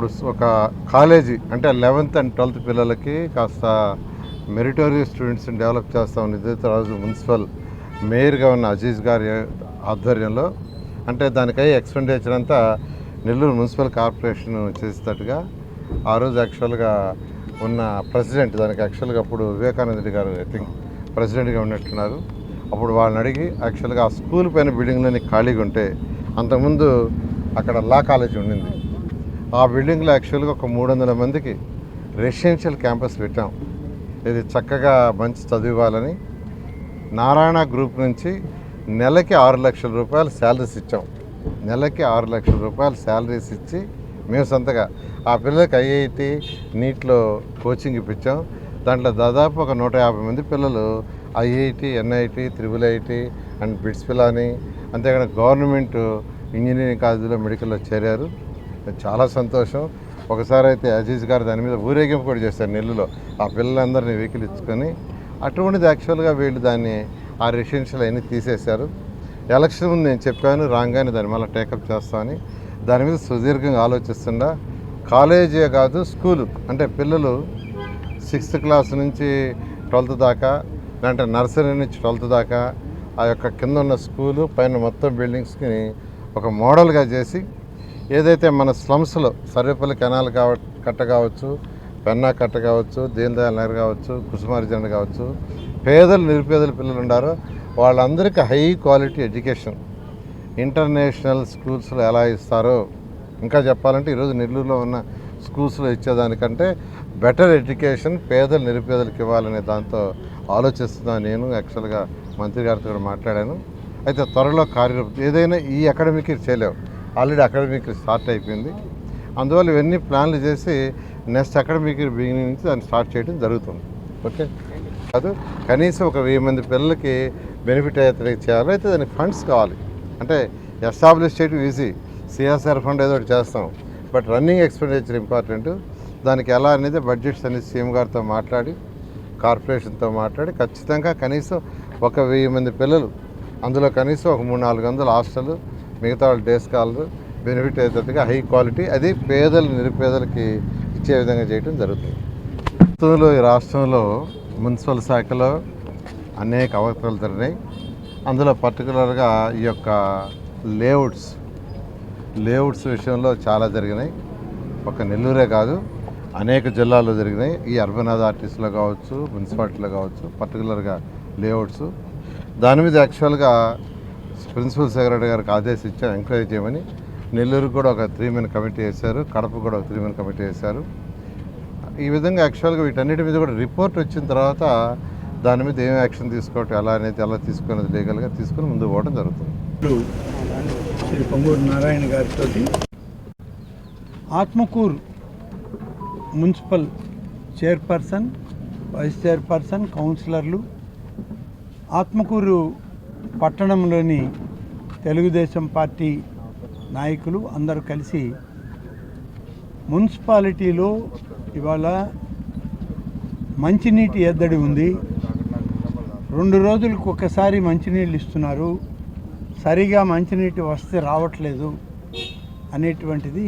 ఇప్పుడు ఒక కాలేజీ అంటే 11th and 12th పిల్లలకి కాస్త మెరిటోరియస్ స్టూడెంట్స్ని డెవలప్ చేస్తామని రాజు మున్సిపల్ మేయర్గా ఉన్న అజీజ్ గారి ఆధ్వర్యంలో అంటే దానికై ఎక్స్పెండిచర్ అంతా నెల్లూరు మున్సిపల్ కార్పొరేషన్ చేసేటట్టుగా ఆ రోజు యాక్చువల్గా ఉన్న ప్రెసిడెంట్ దానికి యాక్చువల్గా అప్పుడు వివేకానంద రెడ్డి గారు ఐ థింక్ ప్రెసిడెంట్గా ఉన్నట్టున్నారు. అప్పుడు వాళ్ళని అడిగి యాక్చువల్గా ఆ స్కూల్ పైన బిల్డింగ్లోని ఖాళీగా ఉంటే అంతకుముందు అక్కడ లా కాలేజీ ఉండింది. ఆ బిల్డింగ్లో యాక్చువల్గా ఒక 300 మందికి రెసిడెన్షియల్ క్యాంపస్ పెట్టాం. ఇది చక్కగా మంచి చదివాలని నారాయణ గ్రూప్ నుంచి నెలకి 6 లక్షల రూపాయలు శాలరీస్ ఇచ్చాం. నెలకి 6 లక్షల రూపాయలు శాలరీస్ ఇచ్చి మేము సొంతగా ఆ పిల్లలకి ఐఐటి నీట్లో కోచింగ్ ఇప్పించాం. దాంట్లో దాదాపు ఒక 150 మంది పిల్లలు IIT, NIT, IIIT and bits Pilani అంతేకాని గవర్నమెంట్ ఇంజనీరింగ్ కాలేజీలో మెడికల్లో చేరారు. చాలా సంతోషం. ఒకసారి అయితే అజీజ్ గారు దాని మీద ఊరేగింపు కూడా చేశారు నెల్లూరులో. ఆ పిల్లలందరినీ వెహికల్ ఇచ్చుకొని అటువంటిది యాక్చువల్గా వీళ్ళు దాన్ని ఆ రెసిడెన్షియల్ అన్నీ తీసేశారు. ఎలక్షన్ ముందు నేను చెప్పాను రాగానే దాని మళ్ళీ టేకప్ చేస్తామని. దాని మీద సుదీర్ఘంగా ఆలోచిస్తుండా కాలేజీ కాదు స్కూలు అంటే పిల్లలు 6th క్లాస్ నుంచి 12th దాకా అంటే నర్సరీ నుంచి 12th దాకా ఆ యొక్క కింద ఉన్న స్కూలు పైన మొత్తం బిల్డింగ్స్కి ఒక మోడల్గా చేసి ఏదైతే మన స్లమ్స్లో సర్వేపల్లి కెనాల్ కట్ట కావచ్చు, పెన్నా కట్ట కావచ్చు, దీన్ దయాళ్ నగర్ కావచ్చు, కుసుమార్జన కావచ్చు, పేదలు నిరుపేదల పిల్లలు ఉండారో వాళ్ళందరికీ హై క్వాలిటీ ఎడ్యుకేషన్ ఇంటర్నేషనల్ స్కూల్స్లో ఎలా ఇస్తారో ఇంకా చెప్పాలంటే ఈరోజు నెల్లూరులో ఉన్న స్కూల్స్లో ఇచ్చేదానికంటే బెటర్ ఎడ్యుకేషన్ పేదలు నిరుపేదలకు ఇవ్వాలనే దాంతో ఆలోచిస్తున్నాను. నేను యాక్చువల్గా మంత్రి గారితో కూడా మాట్లాడాను. అయితే త్వరలో కార్యరూపం ఏదైనా ఈ అకాడమిక్ చేయలేవు, ఆల్రెడీ అకాడమిక్ స్టార్ట్ అయిపోయింది. అందువల్ల ఇవన్నీ ప్లాన్లు చేసి నెక్స్ట్ అకాడమిక్ బిగినింగ్ నుంచి దాన్ని స్టార్ట్ చేయడం జరుగుతుంది. ఓకే కాదు కనీసం ఒక 1000 మంది పిల్లలకి బెనిఫిట్ అయ్యేది చేయాలి. అయితే దానికి ఫండ్స్ కావాలి. అంటే ఎస్టాబ్లిష్ చేయడం ఈజీ, సిఎస్ఆర్ ఫండ్ ఏదో ఒకటి చేస్తాం, బట్ రన్నింగ్ ఎక్స్పెండిచర్ ఇంపార్టెంట్. దానికి ఎలా అనేది బడ్జెట్స్ అనేది సీఎం గారితో మాట్లాడి కార్పొరేషన్తో మాట్లాడి ఖచ్చితంగా కనీసం ఒక 1000 మంది పిల్లలు అందులో కనీసం ఒక 300-400 హాస్టల్ మిగతా వాళ్ళు డే స్కాలర్ బెనిఫిట్ అయ్యేటట్టుగా హై క్వాలిటీ అది పేదలు నిరుపేదలకి ఇచ్చే విధంగా చేయడం జరుగుతుంది. ఈ రాష్ట్రంలో మున్సిపల్ శాఖలో అనేక అవకతవకలు జరిగినాయి. అందులో పర్టికులర్గా ఈ యొక్క లేఅవుట్స్ విషయంలో చాలా జరిగినాయి. ఒక నెల్లూరే కాదు అనేక జిల్లాల్లో జరిగినాయి. ఈ అర్బన్ అథారిటీస్లో కావచ్చు, మున్సిపాలిటీలో కావచ్చు, పర్టికులర్గా లేఅవుట్స్. దాని మీద యాక్చువల్గా ప్రిన్సిపల్ సెక్రటరీ గారికి ఆదేశించారు ఎంక్వైరీ చేయమని. నెల్లూరుకు కూడా ఒక 3-man కమిటీ వేశారు, కడప కూడా ఒక 3-man కమిటీ వేశారు. ఈ విధంగా యాక్చువల్గా వీటన్నిటి మీద కూడా రిపోర్ట్ వచ్చిన తర్వాత దాని మీద ఏం యాక్షన్ తీసుకోవటం ఎలా అనేది ఎలా తీసుకునేది లీగల్గా తీసుకుని ముందుకు పోవడం జరుగుతుంది. శ్రీ పొంగూరు నారాయణ గారితో Atmakur municipal chairperson, vice chairperson, కౌన్సిలర్లు, ఆత్మకూరు పట్టణంలోని తెలుగుదేశం పార్టీ నాయకులు అందరూ కలిసి మున్సిపాలిటీలో ఇవాళ మంచినీటి ఎద్దడి ఉంది. 2 రోజులకు ఒకసారి మంచినీళ్ళు ఇస్తున్నారు, సరిగా మంచినీటి వస్తే రావట్లేదు అనేటువంటిది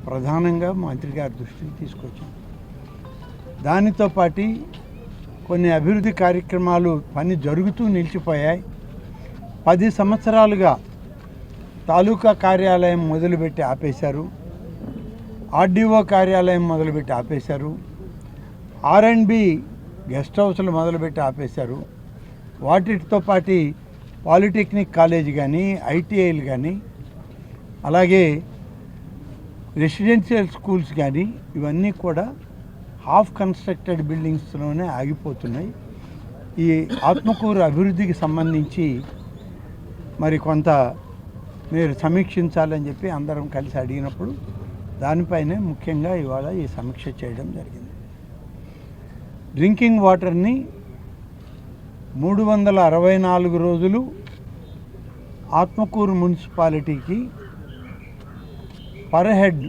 ప్రధానంగా మంత్రి గారి దృష్టికి తీసుకొచ్చాం. దానితో పాటు కొన్ని అభివృద్ధి కార్యక్రమాలు పని జరుగుతూ నిలిచిపోయాయి. 10 సంవత్సరాలుగా తాలూకా కార్యాలయం మొదలుపెట్టి ఆపేశారు, ఆర్డీఓ కార్యాలయం మొదలుపెట్టి ఆపేశారు, R&B గెస్ట్ హౌస్లు మొదలుపెట్టి ఆపేశారు. వాటితో పాటు పాలిటెక్నిక్ కాలేజ్ కానీ, ITIలు కానీ, అలాగే రెసిడెన్షియల్ స్కూల్స్ కానీ ఇవన్నీ కూడా హాఫ్ కన్స్ట్రక్టెడ్ బిల్డింగ్స్లోనే ఆగిపోతున్నాయి. ఈ ఆత్మకూరు అభివృద్ధికి సంబంధించి మరి కొంత మీరు సమీక్షించాలని చెప్పి అందరం కలిసి అడిగినప్పుడు దానిపైనే ముఖ్యంగా ఇవాళ ఈ సమీక్ష చేయడం జరిగింది. డ్రింకింగ్ వాటర్ని 364 రోజులు ఆత్మకూరు మున్సిపాలిటీకి పర్ హెడ్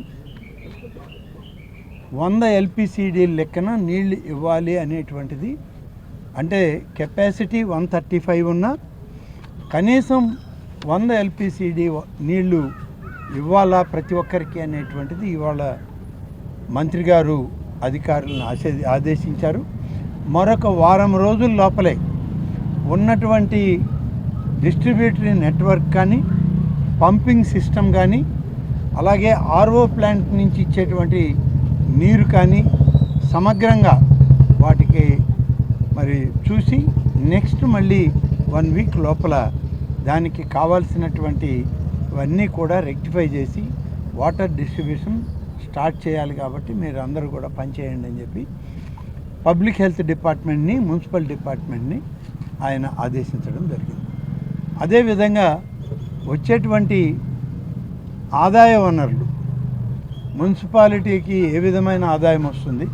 100 LPCD లెక్కన నీళ్లు ఇవ్వాలి అనేటువంటిది. అంటే కెపాసిటీ 135 ఉన్నా కనీసం 100 LPCD నీళ్లు ఇవ్వాలా ప్రతి ఒక్కరికి అనేటువంటిది ఇవాళ మంత్రి గారు అధికారులను ఆదేశించారు. మరొక వారం రోజుల లోపలే ఉన్నటువంటి డిస్ట్రిబ్యూటరీ నెట్వర్క్ కానీ, పంపింగ్ సిస్టమ్ కానీ, అలాగే ఆర్ఓ ప్లాంట్ నుంచి ఇచ్చేటువంటి నీరు కానీ సమగ్రంగా వాటికి మరి చూసి నెక్స్ట్ మళ్ళీ 1 వీక్ లోపల దానికి కావాల్సినటువంటి ఇవన్నీ కూడా రెక్టిఫై చేసి వాటర్ డిస్ట్రిబ్యూషన్ స్టార్ట్ చేయాలి. కాబట్టి మీరు అందరూ కూడా పనిచేయండి అని చెప్పి పబ్లిక్ హెల్త్ డిపార్ట్మెంట్ని, మున్సిపల్ డిపార్ట్మెంట్ని ఆయన ఆదేశించడం జరిగింది. అదేవిధంగా వచ్చేటువంటి ఆదాయ వనరులు మున్సిపాలిటీకి ఏ విధమైన ఆదాయం వస్తుంది,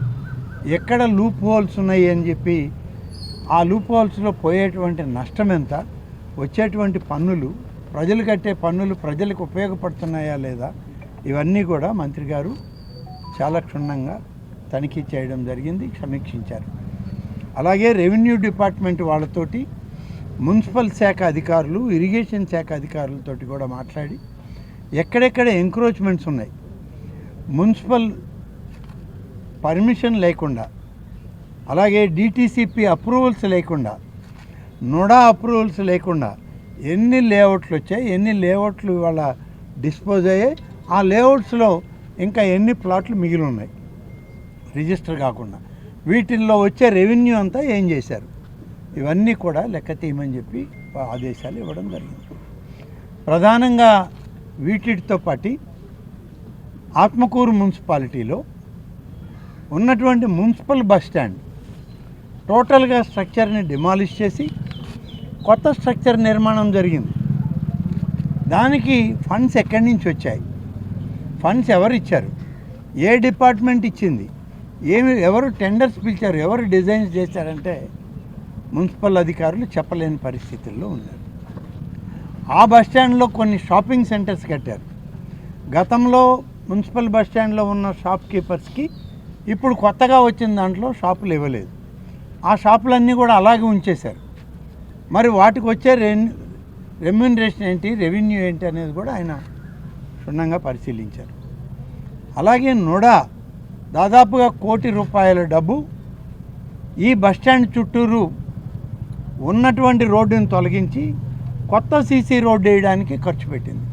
ఎక్కడ లూప్ హోల్స్ ఉన్నాయి అని చెప్పి ఆ లూప్ హోల్స్లో పోయేటువంటి నష్టం ఎంత, వచ్చేటువంటి పన్నులు, ప్రజలు కట్టే పన్నులు ప్రజలకు ఉపయోగపడుతున్నాయా లేదా, ఇవన్నీ కూడా మంత్రి గారు చాలా క్షుణ్ణంగా తనిఖీ చేయడం జరిగింది, సమీక్షించారు. అలాగే రెవెన్యూ డిపార్ట్మెంట్ వాళ్ళతోటి, మున్సిపల్ శాఖ అధికారులు, ఇరిగేషన్ శాఖ అధికారులతోటి కూడా మాట్లాడి ఎక్కడెక్కడ ఎంక్రోచ్మెంట్స్ ఉన్నాయి, మున్సిపల్ పర్మిషన్ లేకుండా, అలాగే డిటిసిపి అప్రూవల్స్ లేకుండా, నోడా అప్రూవల్స్ లేకుండా ఎన్ని లేఅవుట్లు వచ్చాయి, ఎన్ని లేఅవుట్లు ఇవాళ డిస్పోజ్ అయ్యాయి, ఆ లేఅవుట్స్లో ఇంకా ఎన్ని ప్లాట్లు మిగిలి ఉన్నాయి రిజిస్టర్ కాకుండా, వీటిల్లో వచ్చే రెవెన్యూ అంతా ఏం చేశారు, ఇవన్నీ కూడా లెక్క తీయమని చెప్పి ఆదేశాలు ఇవ్వడం జరిగింది. ప్రధానంగా వీటితో పాటు ఆత్మకూరు మున్సిపాలిటీలో ఉన్నటువంటి మున్సిపల్ బస్ స్టాండ్ టోటల్గా స్ట్రక్చర్ని డిమాలిష్ చేసి కొత్త స్ట్రక్చర్ నిర్మాణం జరిగింది. దానికి ఫండ్స్ ఎక్కడి నుంచి వచ్చాయి, ఫండ్స్ ఎవరు ఇచ్చారు, ఏ డిపార్ట్మెంట్ ఇచ్చింది, ఎవరు టెండర్స్ పిలిచారు, ఎవరు డిజైన్స్ చేశారంటే మున్సిపల్ అధికారులు చెప్పలేని పరిస్థితుల్లో ఉన్నారు. ఆ బస్ స్టాండ్లో కొన్ని షాపింగ్ సెంటర్స్ కట్టారు. గతంలో మున్సిపల్ బస్ స్టాండ్లో ఉన్న షాప్ కీపర్స్కి ఇప్పుడు కొత్తగా వచ్చిన దాంట్లో షాపులు ఇవ్వలేదు. ఆ షాపులన్నీ కూడా అలాగే ఉంచేశారు. మరి వాటికి వచ్చే రెమ్యూనరేషన్ ఏంటి, రెవెన్యూ ఏంటి అనేది కూడా ఆయన క్షుణ్ణంగా పరిశీలించారు. అలాగే నోడా దాదాపుగా ₹1 కోటి డబ్బు ఈ బస్టాండ్ చుట్టూరు ఉన్నటువంటి రోడ్డును తొలగించి కొత్త సీసీ రోడ్డు వేయడానికి ఖర్చు పెట్టింది.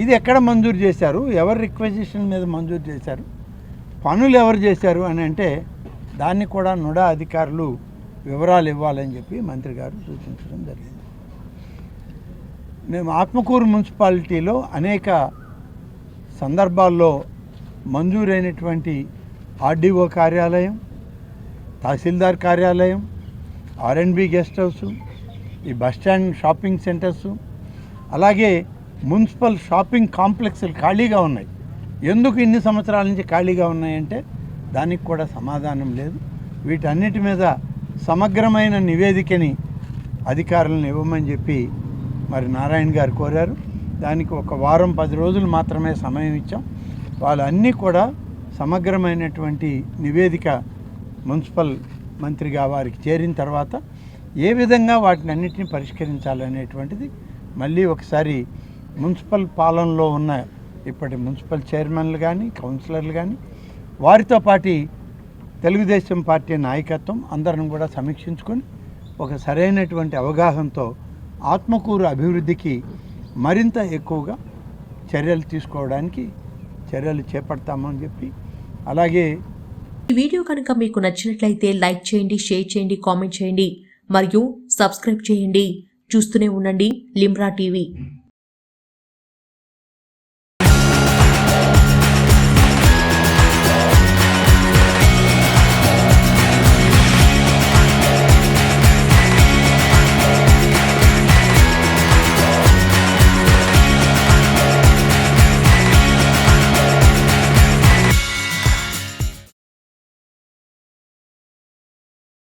ఇది ఎక్కడ మంజూరు చేశారు, ఎవరి రిక్వెజిషన్ మీద మంజూరు చేశారు, పనులు ఎవరు చేశారు అని అంటే దాన్ని కూడా నోడా అధికారులు వివరాలు ఇవ్వాలని చెప్పి మంత్రి గారు సూచించడం జరిగింది. మేము ఆత్మకూరు మున్సిపాలిటీలో అనేక సందర్భాల్లో మంజూరైనటువంటి ఆర్డీఓ కార్యాలయం, తహసీల్దార్ కార్యాలయం, ఆర్ఎండ్బి గెస్ట్ హౌసు, ఈ బస్టాండ్ షాపింగ్ సెంటర్సు, అలాగే మున్సిపల్ షాపింగ్ కాంప్లెక్స్లు ఖాళీగా ఉన్నాయి. ఎందుకు ఇన్ని సంవత్సరాల నుంచి ఖాళీగా ఉన్నాయంటే దానికి కూడా సమాధానం లేదు. వీటన్నిటి మీద సమగ్రమైన నివేదికని అధికారులను ఇవ్వమని చెప్పి మరి నారాయణ గారు కోరారు. దానికి 1 వారం 10 రోజులు మాత్రమే సమయం ఇచ్చాం. వాళ్ళు అన్నీ కూడా సమగ్రమైనటువంటి నివేదిక మున్సిపల్ మంత్రిగా వారికి చేరిన తర్వాత ఏ విధంగా వాటిని అన్నింటినీ పరిష్కరించాలనేటువంటిది మళ్ళీ ఒకసారి మున్సిపల్ పాలనలో ఉన్న ఇప్పటి మున్సిపల్ చైర్మన్లు కానీ, కౌన్సిలర్లు కానీ, వారితో పాటు తెలుగుదేశం పార్టీ నాయకత్వం అందరం కూడా సమీక్షించుకొని ఒక సరైనటువంటి అవగాహనతో ఆత్మకూరు అభివృద్ధికి మరింత ఎక్కువగా చర్యలు తీసుకోవడానికి చర్యలు చేపడతామని చెప్పి, అలాగే ఈ వీడియో కనుక మీకు నచ్చినట్లయితే లైక్ చేయండి, షేర్ చేయండి, కామెంట్ చేయండి మరియు సబ్స్క్రైబ్ చేయండి. చూస్తూనే ఉండండి లిమ్రా టీవీ.